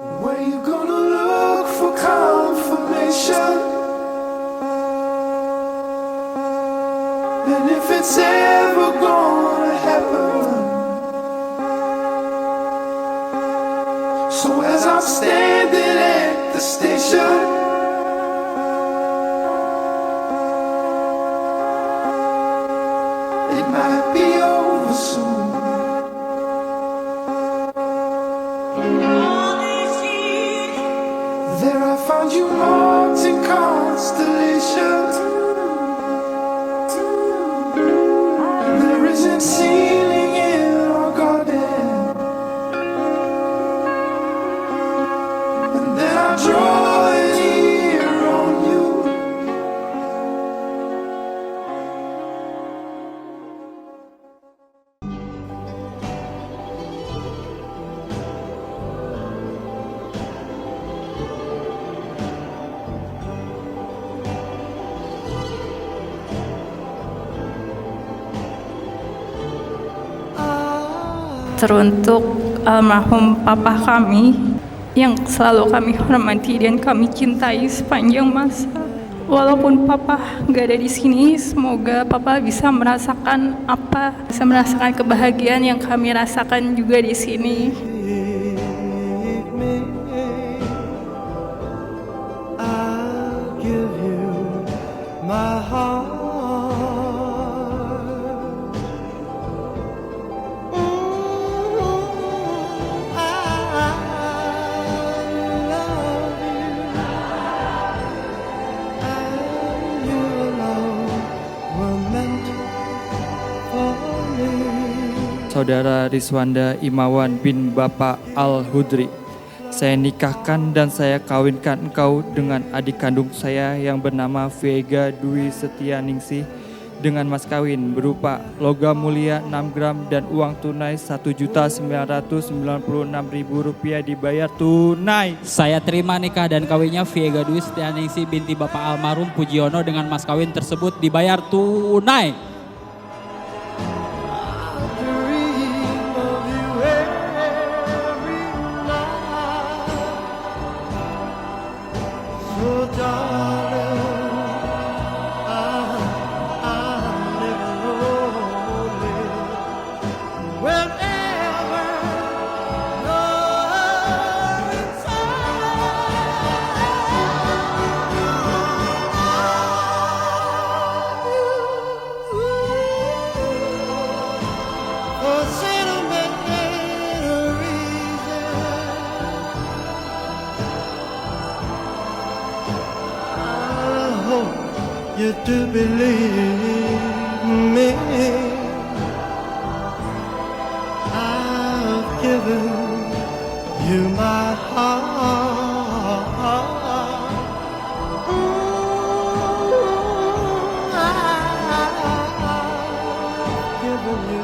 Where you gonna look for confirmation? And if it's ever gonna happen. So as I'm standing at the station, it might be over soon. There I found you marked in constellations. There isn't ceiling in our garden. And then I draw it here on you. Teruntuk almarhum papa kami yang selalu kami hormati dan kami cintai sepanjang masa. Walaupun papa gak ada di sini, semoga papa bisa merasakan kebahagiaan yang kami rasakan juga di sini. I'll give you my heart. Saudara Rizwanda Imawan bin Bapak Al-Hudri, saya nikahkan dan saya kawinkan engkau dengan adik kandung saya yang bernama Vega Dwi Setianingsih dengan mas kawin berupa logam mulia 6 gram dan uang tunai Rp1.996.000 dibayar tunai. Saya terima nikah dan kawinnya Vega Dwi Setianingsih binti Bapak almarhum Pujiono dengan mas kawin tersebut dibayar tunai. You do believe me. I've given you my heart. I've given you